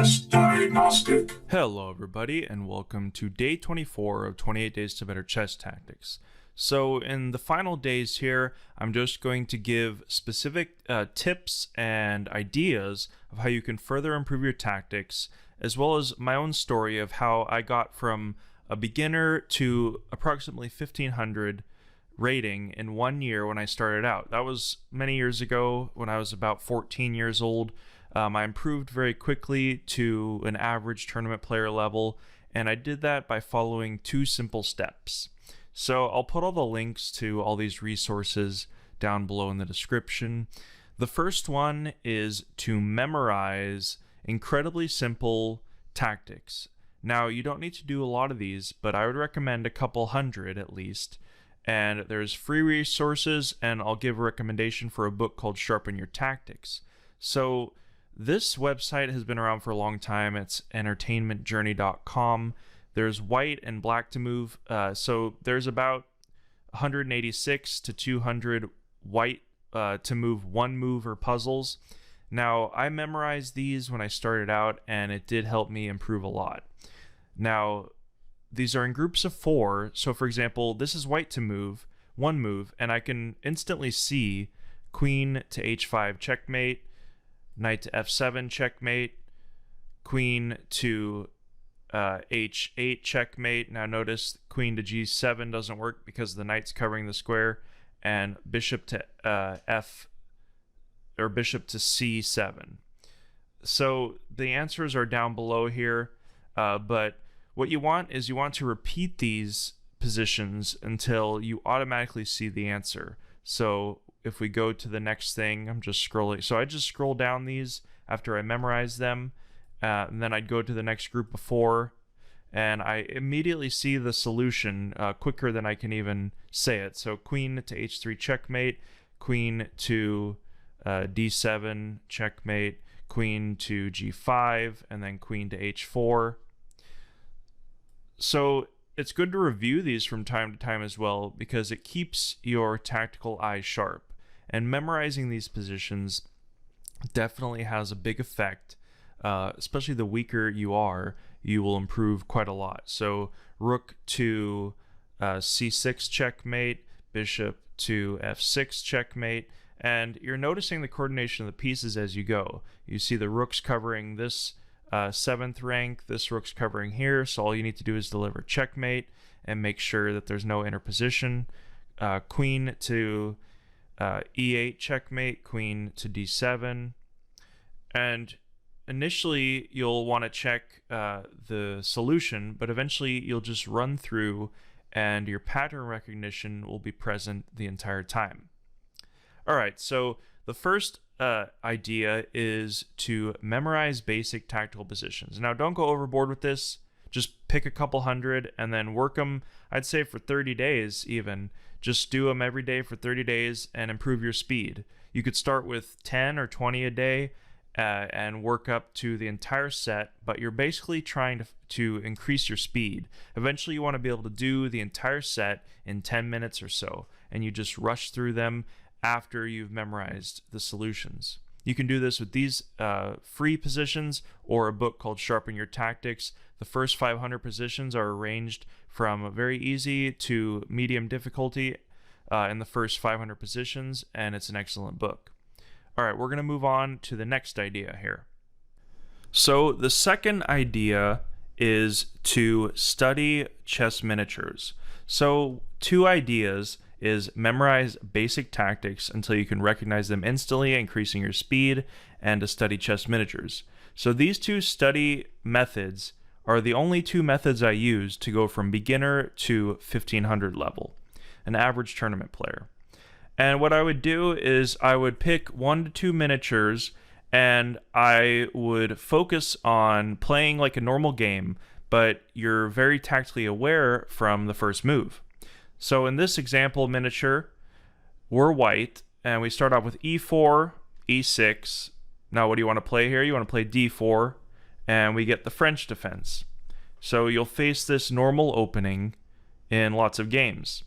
ChessDiagnostic. Hello everybody, and welcome to day 24 of 28 Days to Better Chess Tactics. So in the final days here, I'm just going to give specific tips and ideas of how you can further improve your tactics, as well as my own story of how I got from a beginner to approximately 1500 rating in 1 year when I started out. That was many years ago when I was about 14 years old. I improved very quickly to an average tournament player level, and I did that by following two simple steps. So I'll put all the links to all these resources down below in the description. The first one is to memorize incredibly simple tactics. Now, you don't need to do a lot of these, but I would recommend a couple hundred at least. And there's free resources, and I'll give a recommendation for a book called Sharpen Your Tactics. So this website has been around for a long time. It's entertainmentjourney.com. There's white and black to move. So there's about 186 to 200 white to move one move or puzzles. Now, I memorized these when I started out, and it did help me improve a lot. Now, these are in groups of 4. So for example, this is white to move, one move, and I can instantly see queen to h5 checkmate, knight to f7 checkmate, queen to h8 checkmate. Now notice queen to g7 doesn't work because the knight's covering the square, and bishop to bishop to c7. So the answers are down below here, but what you want is you want to repeat these positions until you automatically see the answer. So if we go to the next thing, I'm just scrolling. So I just scroll down these after I memorize them, and then I'd go to the next group of 4, and I immediately see the solution quicker than I can even say it. So queen to h3 checkmate, queen to d7 checkmate, queen to g5, and then queen to h4. So it's good to review these from time to time as well, because it keeps your tactical eye sharp. And memorizing these positions definitely has a big effect. Especially the weaker you are, you will improve quite a lot. So rook to c6 checkmate, bishop to f6 checkmate, and you're noticing the coordination of the pieces as you go. You see the rooks covering this 7th rank, this rook's covering here, so all you need to do is deliver checkmate and make sure that there's no interposition. Queen to e8 checkmate, queen to d7, and initially you'll want to check the solution, but eventually you'll just run through and your pattern recognition will be present the entire time. Alright, so the first idea is to memorize basic tactical positions. Now, don't go overboard with this. Just pick a couple hundred and then work them, I'd say for 30 days even. Just do them every day for 30 days and improve your speed. You could start with 10 or 20 a day and work up to the entire set, but you're basically trying to increase your speed. Eventually you want to be able to do the entire set in 10 minutes or so, and you just rush through them after you've memorized the solutions. You can do this with these free positions or a book called Sharpen Your Tactics. The first 500 positions are arranged from very easy to medium difficulty in the first 500 positions, and it's an excellent book. All right, we're going to move on to the next idea here. So the second idea is to study chess miniatures. So 2 ideas is memorize basic tactics until you can recognize them instantly, increasing your speed, and to study chess miniatures. So these 2 study methods are the only 2 methods I use to go from beginner to 1500 level, an average tournament player. And what I would do is I would pick 1 to 2 miniatures, and I would focus on playing like a normal game, but you're very tactically aware from the first move. So in this example miniature, we're white, and we start off with e4, e6. Now what do you want to play here? You want to play d4, and we get the French defense. So you'll face this normal opening in lots of games.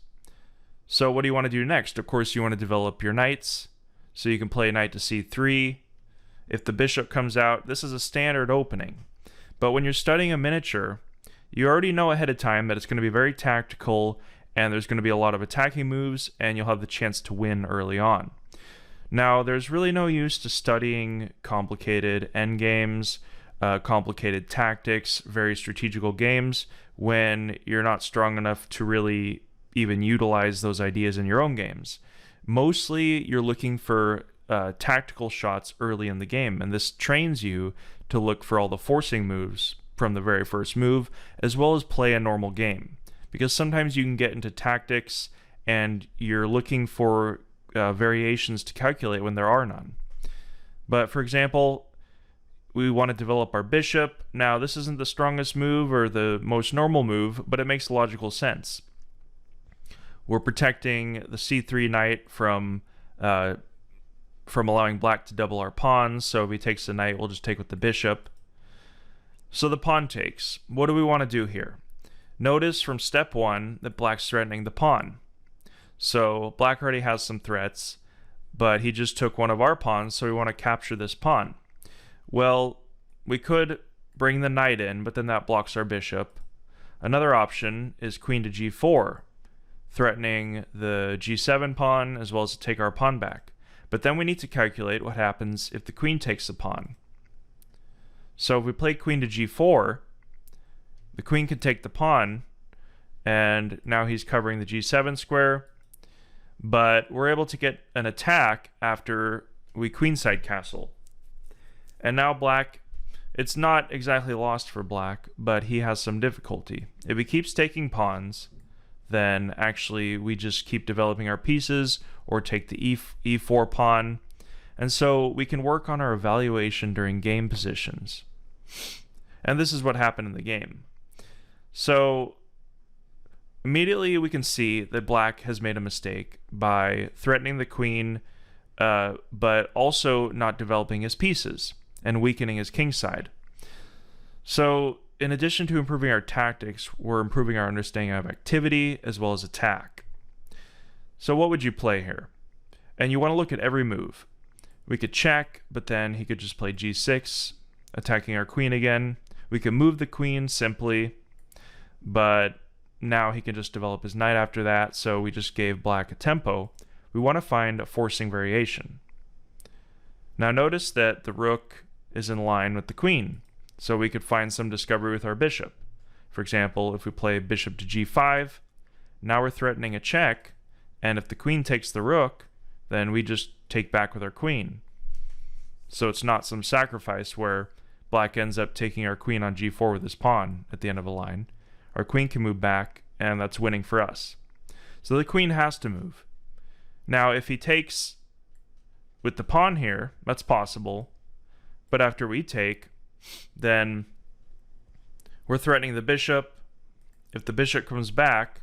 So what do you want to do next? Of course, you want to develop your knights. So you can play knight to c3, If the bishop comes out, this is a standard opening. But when you're studying a miniature, you already know ahead of time that it's going to be very tactical, and there's going to be a lot of attacking moves, and you'll have the chance to win early on. Now, there's really no use to studying complicated endgames, complicated tactics, very strategical games, when you're not strong enough to really even utilize those ideas in your own games. Mostly, you're looking for tactical shots early in the game, and this trains you to look for all the forcing moves from the very first move, as well as play a normal game. Because sometimes you can get into tactics and you're looking for variations to calculate when there are none. But for example, we want to develop our bishop. Now, this isn't the strongest move or the most normal move, but it makes logical sense. We're protecting the c3 knight from allowing black to double our pawns, so if he takes the knight, we'll just take with the bishop. So the pawn takes. What do we want to do here? Notice from step 1 that black's threatening the pawn. So black already has some threats, but he just took one of our pawns, so we want to capture this pawn. Well, we could bring the knight in, but then that blocks our bishop. Another option is queen to g4, threatening the g7 pawn as well as to take our pawn back. But then we need to calculate what happens if the queen takes the pawn. So if we play queen to g4, the queen can take the pawn, and now he's covering the g7 square, but we're able to get an attack after we queenside castle. And now black, it's not exactly lost for black, but he has some difficulty. If he keeps taking pawns, then actually we just keep developing our pieces or take the e4 pawn. And so we can work on our evaluation during game positions. And this is what happened in the game. So immediately we can see that black has made a mistake by threatening the queen, but also not developing his pieces and weakening his king side. So in addition to improving our tactics, we're improving our understanding of activity as well as attack. So what would you play here? And you want to look at every move. We could check, but then he could just play g6, attacking our queen again. We could move the queen simply, but now he can just develop his knight after that, so we just gave black a tempo. We want to find a forcing variation. Now notice that the rook is in line with the queen, so we could find some discovery with our bishop. For example, if we play bishop to g5, now we're threatening a check, and if the queen takes the rook, then we just take back with our queen. So it's not some sacrifice where black ends up taking our queen on g4 with his pawn at the end of a line. Our queen can move back, and that's winning for us. So the queen has to move. Now, if he takes with the pawn here, that's possible, but after we take, then we're threatening the bishop. If the bishop comes back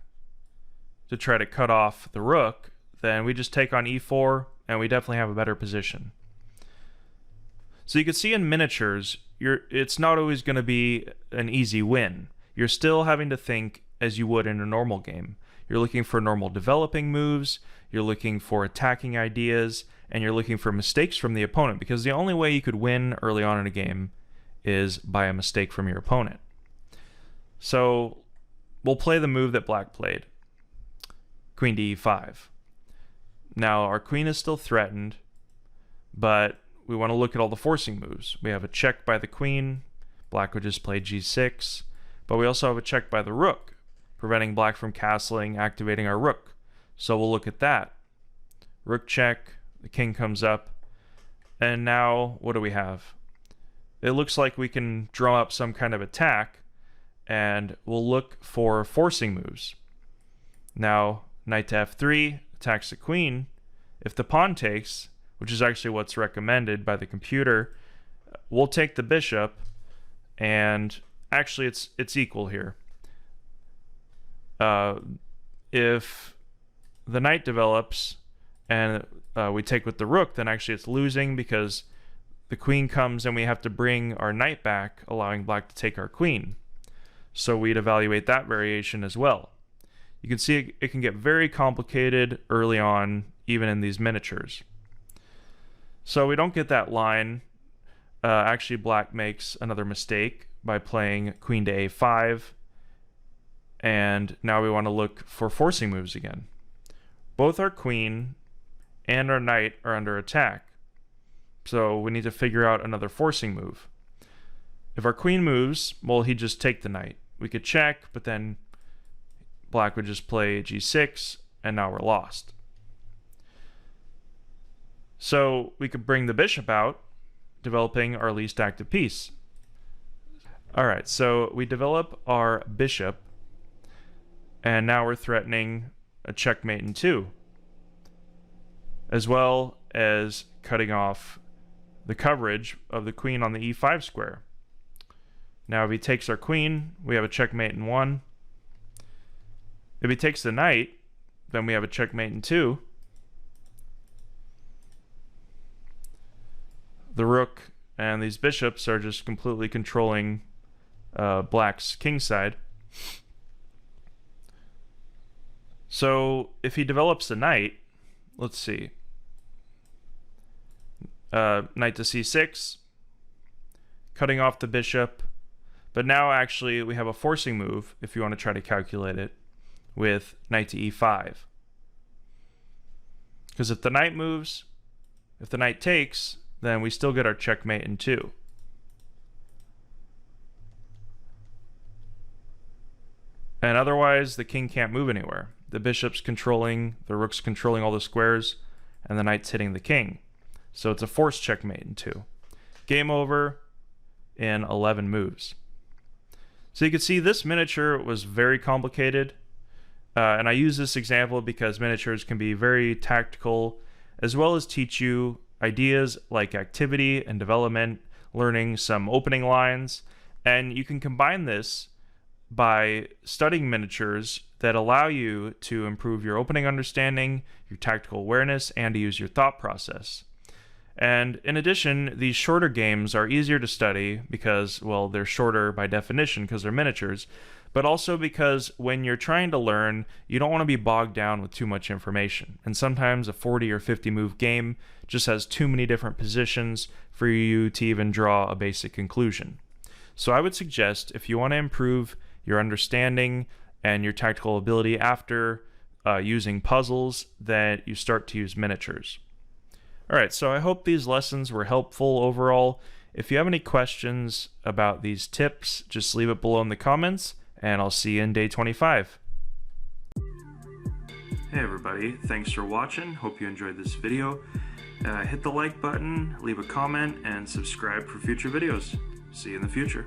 to try to cut off the rook, then we just take on e4, and we definitely have a better position. So you can see in miniatures, it's not always going to be an easy win. You're still having to think as you would in a normal game. You're looking for normal developing moves, you're looking for attacking ideas, and you're looking for mistakes from the opponent, because the only way you could win early on in a game is by a mistake from your opponent. So we'll play the move that black played, queen to e5. Now our queen is still threatened, but we want to look at all the forcing moves. We have a check by the queen, black would just play g6, but we also have a check by the rook, preventing black from castling, activating our rook. So we'll look at that. Rook check, the king comes up, and now what do we have? It looks like we can draw up some kind of attack, and we'll look for forcing moves. Now, knight to f3 attacks the queen. If the pawn takes, which is actually what's recommended by the computer, we'll take the bishop, and actually it's equal here. If the knight develops and we take with the rook, then actually it's losing because the queen comes and we have to bring our knight back, allowing black to take our queen. So we'd evaluate that variation as well. You can see it can get very complicated early on, even in these miniatures. So we don't get that line actually black makes another mistake by playing queen to a5, and now we want to look for forcing moves again. Both our queen and our knight are under attack, so we need to figure out another forcing move. If our queen moves, well, he'd just take the knight. We could check, but then black would just play g6, and now we're lost. So we could bring the bishop out, developing our least active piece. Alright, so we develop our bishop, and now we're threatening a checkmate in 2, as well as cutting off the coverage of the queen on the e5 square. Now if he takes our queen, we have a checkmate in 1. If he takes the knight, then we have a checkmate in 2. The rook and these bishops are just completely controlling black's king side. So if he develops the knight, let's see. Knight to c6, cutting off the bishop. But now actually we have a forcing move, if you want to try to calculate it, with knight to e5. Because if the knight moves, if the knight takes, then we still get our checkmate in 2. And otherwise, the king can't move anywhere. The bishop's controlling, the rook's controlling all the squares, and the knight's hitting the king. So it's a forced checkmate in 2. Game over in 11 moves. So you can see this miniature was very complicated. And I use this example because miniatures can be very tactical, as well as teach you ideas like activity and development, learning some opening lines, and you can combine this by studying miniatures that allow you to improve your opening understanding, your tactical awareness, and to use your thought process. And in addition, these shorter games are easier to study because, well, they're shorter by definition because they're miniatures, but also because when you're trying to learn, you don't want to be bogged down with too much information. And sometimes a 40 or 50 move game just has too many different positions for you to even draw a basic conclusion. So I would suggest, if you want to improve your understanding and your tactical ability after using puzzles, that you start to use miniatures. Alright, so I hope these lessons were helpful overall. If you have any questions about these tips, just leave it below in the comments, and I'll see you in day 25. Hey everybody, thanks for watching. Hope you enjoyed this video. Hit the like button, leave a comment, and subscribe for future videos. See you in the future.